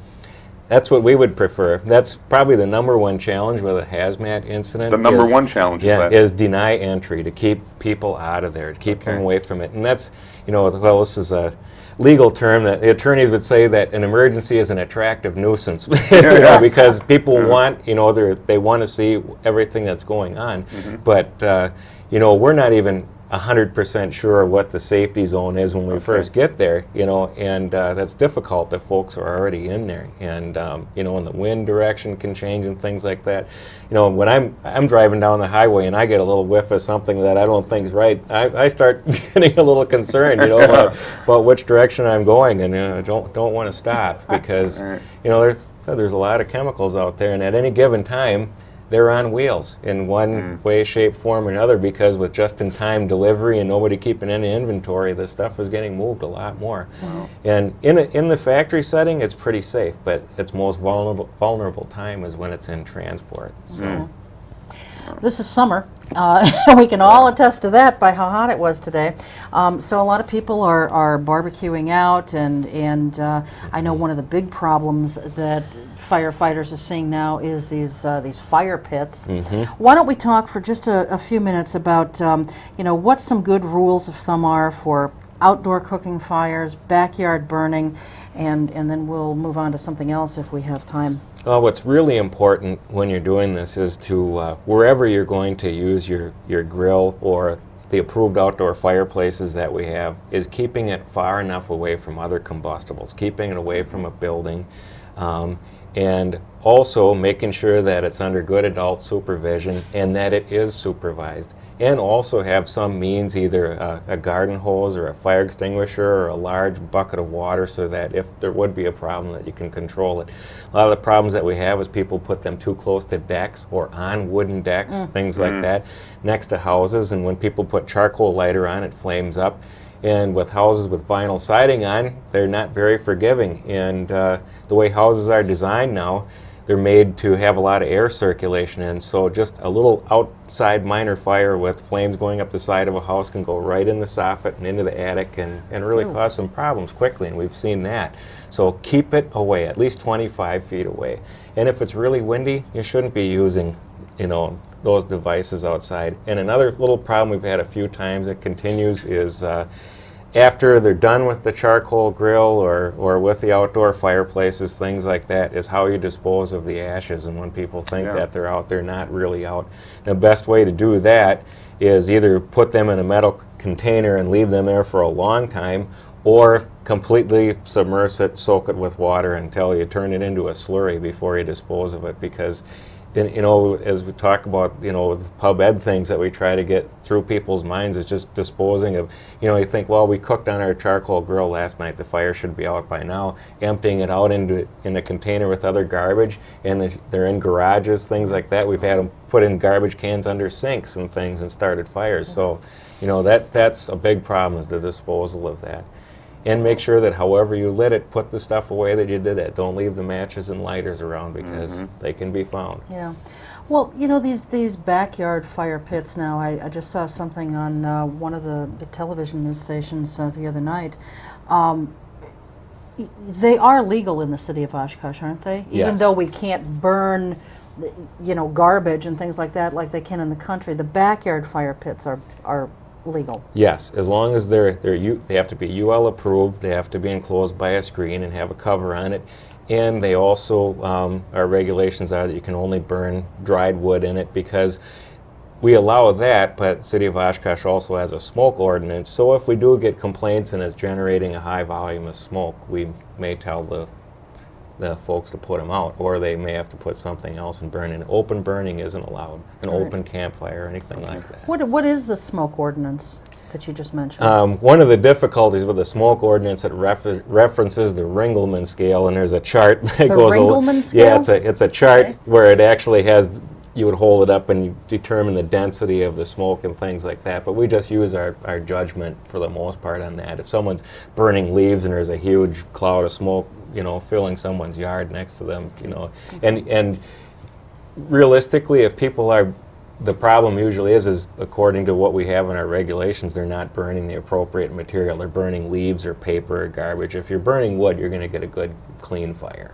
That's what we would prefer. That's probably the number one challenge with a hazmat incident. The number one challenge is that? is deny entry, to keep people out of there, to keep them away from it. And that's, you know, well, this is a legal term that the attorneys would say that an emergency is an attractive nuisance, you know, because people want, you know, they want to see everything that's going on. But, you know, we're not even 100% sure what the safety zone is when we first get there, you know, and that's difficult if folks are already in there. And, you know, and the wind direction can change and things like that. You know, when I'm driving down the highway and I get a little whiff of something that I don't think is right, I start getting a little concerned, you know, about which direction I'm going, and don't want to stop because, you know, there's a lot of chemicals out there, and at any given time, they're on wheels in one way, shape, form, or another, because with just-in-time delivery and nobody keeping any inventory, this stuff is getting moved a lot more. And in the factory setting, it's pretty safe, but its most vulnerable time is when it's in transport. So. This is summer. We can all attest to that by how hot it was today. So a lot of people are barbecuing out, and I know one of the big problems that firefighters are seeing now is these fire pits. Why don't we talk for just a few minutes about you know, what some good rules of thumb are for outdoor cooking fires, backyard burning, and then we'll move on to something else if we have time. Well, what's really important when you're doing this is to, wherever you're going to use your grill or the approved outdoor fireplaces that we have, is keeping it far enough away from other combustibles, keeping it away from a building, and also making sure that it's under good adult supervision and that it is supervised. And also have some means, either a garden hose or a fire extinguisher or a large bucket of water, so that if there would be a problem, that you can control it. A lot of the problems that we have is people put them too close to decks or on wooden decks, things like that, next to houses, and when people put charcoal lighter on, it flames up. And with houses with vinyl siding on, they're not very forgiving. And the way houses are designed now, they're made to have a lot of air circulation, and so just a little outside minor fire with flames going up the side of a house can go right in the soffit and into the attic and really cause some problems quickly, and we've seen that. So keep it away, at least 25 feet away. And if it's really windy, you shouldn't be using, those devices outside. And another little problem we've had a few times that continues is after they're done with the charcoal grill or with the outdoor fireplaces, things like that, is how you dispose of the ashes. And when people think that they're out, they're not really out. The best way to do that is either put them in a metal container and leave them there for a long time, or completely submerge it, soak it with water until you turn it into a slurry before you dispose of it. Because as we talk about, the pub ed things that we try to get through people's minds is just disposing of, you think, well, we cooked on our charcoal grill last night, the fire should be out by now. Emptying it out in a container with other garbage, and they're in garages, things like that. We've had them put in garbage cans under sinks and things and started fires. So, that's a big problem, is the disposal of that. And make sure that however you lit it, put the stuff away that you did it. Don't leave the matches and lighters around, because they can be found. Yeah. Well, these backyard fire pits now, I just saw something on one of the television news stations the other night. They are legal in the city of Oshkosh, aren't they? Yes. Even though we can't burn, garbage and things like that like they can in the country, the backyard fire pits are legal. Yes, as long as they have to be UL approved, they have to be enclosed by a screen and have a cover on it, and they also, our regulations are that you can only burn dried wood in it, because we allow that, but the City of Oshkosh also has a smoke ordinance, so if we do get complaints and it's generating a high volume of smoke, we may tell the folks to put them out, or they may have to put something else and burn in. Open burning isn't allowed, an open campfire or anything like that. What is the smoke ordinance that you just mentioned? One of the difficulties with the smoke ordinance, it references the Ringelmann scale, and there's a chart that goes. The Ringelmann scale? Yeah, it's a chart where it actually has. You would hold it up and you determine the density of the smoke and things like that. But we just use our judgment for the most part on that. If someone's burning leaves and there's a huge cloud of smoke, filling someone's yard next to them, and realistically, if people are, the problem usually is according to what we have in our regulations, they're not burning the appropriate material. They're burning leaves or paper or garbage. If you're burning wood, you're going to get a good, clean fire.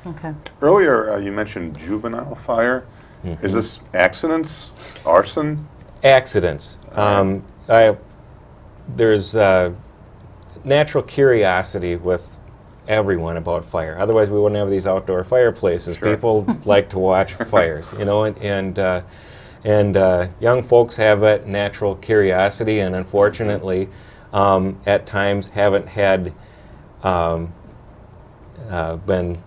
Okay. Earlier, you mentioned juvenile fire. Is this accidents, arson? Accidents. There's natural curiosity with everyone about fire. Otherwise, we wouldn't have these outdoor fireplaces. Sure. People like to watch fires, and young folks have that natural curiosity, and unfortunately, at times haven't had been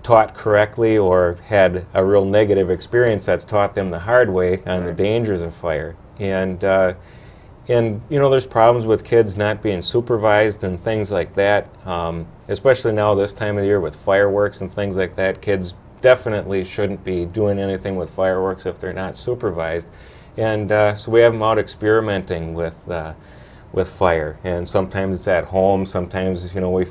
taught correctly, or had a real negative experience that's taught them the hard way on the dangers of fire. And there's problems with kids not being supervised and things like that, especially now this time of the year with fireworks and things like that. Kids definitely shouldn't be doing anything with fireworks if they're not supervised. And so we have them out experimenting with fire. And sometimes it's at home, sometimes we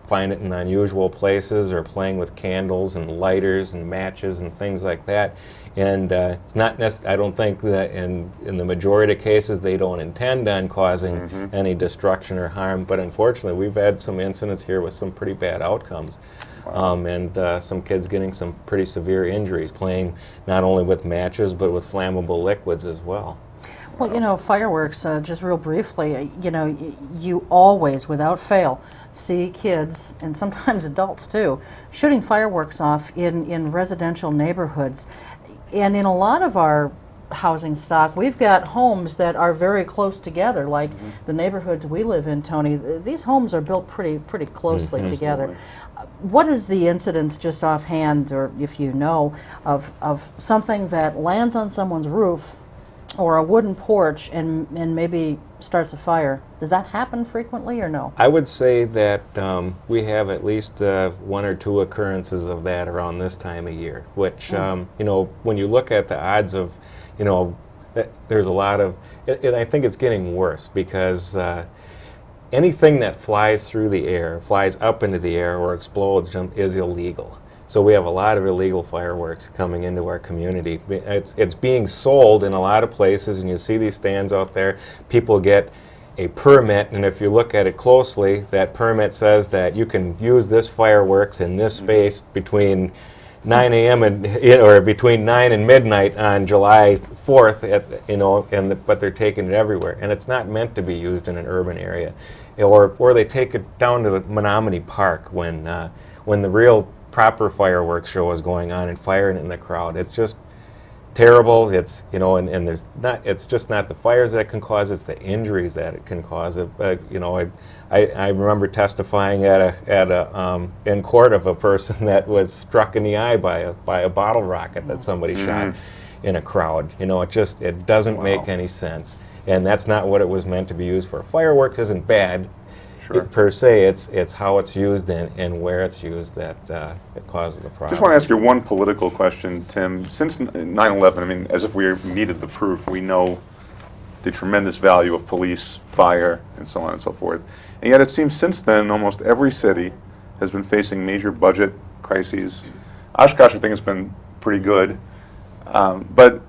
find it in unusual places, or playing with candles and lighters and matches and things like that. And it's not I don't think that in the majority of cases they don't intend on causing any destruction or harm, but unfortunately we've had some incidents here with some pretty bad outcomes. And some kids getting some pretty severe injuries playing not only with matches but with flammable liquids as well. Well, you know, fireworks, just real briefly, you know, you always, without fail, see kids, and sometimes adults too, shooting fireworks off in residential neighborhoods. And in a lot of our housing stock, we've got homes that are very close together, like the neighborhoods we live in, Tony. These homes are built pretty closely together. What is the incidence, just offhand, or if you know, of something that lands on someone's roof or a wooden porch and maybe starts a fire? Does that happen frequently or no? I would say that we have at least 1 or 2 occurrences of that around this time of year, which, you know, when you look at the odds of, you know, there's a lot of, and I think it's getting worse because anything that flies through the air, flies up into the air or explodes is illegal. So we have a lot of illegal fireworks coming into our community. It's being sold in a lot of places, and you see these stands out there. People get a permit, and if you look at it closely, that permit says that you can use this fireworks in this space between 9 a.m. and or between 9 and midnight on July 4th, you know, but they're taking it everywhere, and it's not meant to be used in an urban area, or they take it down to the Menominee Park when the real proper fireworks show is going on and firing it in the crowd. It's just terrible. It's, you know, and there's not. It's just not the fires that it can cause. It's the injuries that it can cause. You know, I remember testifying in court of a person that was struck in the eye by a bottle rocket that somebody shot in a crowd. You know, it doesn't make any sense, and that's not what it was meant to be used for. Fireworks isn't bad. Per se, it's how it's used and where it's used that it causes the problem. Just want to ask you one political question, Tim. Since 9/11, I mean, as if we needed the proof, we know the tremendous value of police, fire, and so on and so forth. And yet it seems since then, almost every city has been facing major budget crises. Oshkosh, I think, has been pretty good. But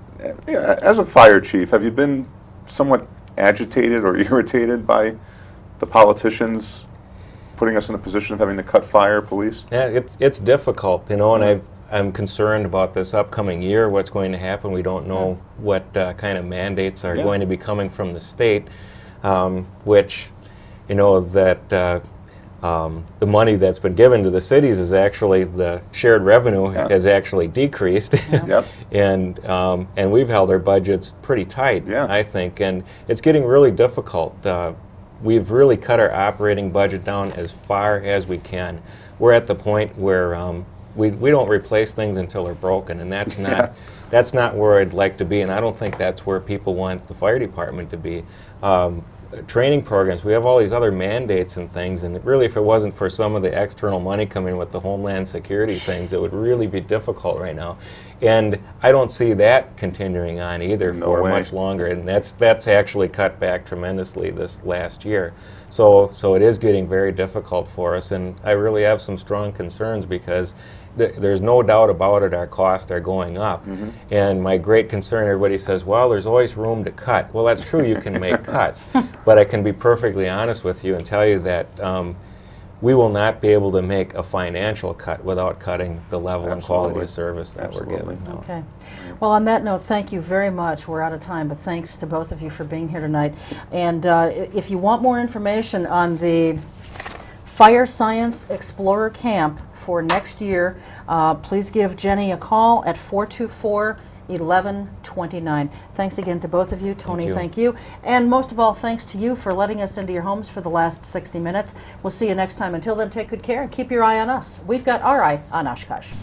you know, as a fire chief, have you been somewhat agitated or irritated by the politicians putting us in a position of having to cut fire, police? Yeah, it's difficult, you know, and I'm concerned about this upcoming year, what's going to happen. We don't know what kind of mandates are going to be coming from the state, which, you know, that the money that's been given to the cities is actually, the shared revenue has actually decreased. And we've held our budgets pretty tight, I think, and it's getting really difficult. We've really cut our operating budget down as far as we can. We're at the point where we don't replace things until they're broken, and that's not where I'd like to be, and I don't think that's where people want the fire department to be. Training programs, we have all these other mandates and things, and really, if it wasn't for some of the external money coming with the Homeland Security things, it would really be difficult right now. And I don't see that continuing on either for much longer, and that's actually cut back tremendously this last year. So it is getting very difficult for us, and I really have some strong concerns because there's no doubt about it, our costs are going up. And my great concern, everybody says, well, there's always room to cut. Well, that's true, you can make cuts, but I can be perfectly honest with you and tell you that we will not be able to make a financial cut without cutting the level and quality of service that we're giving. Okay. Well, on that note, thank you very much. We're out of time, but thanks to both of you for being here tonight. And if you want more information on the Fire Science Explorer Camp for next year, please give Jenny a call at 424-1129. Thanks again to both of you. Tony, thank you. And most of all, thanks to you for letting us into your homes for the last 60 minutes. We'll see you next time. Until then, take good care and keep your eye on us. We've got our eye on Oshkosh.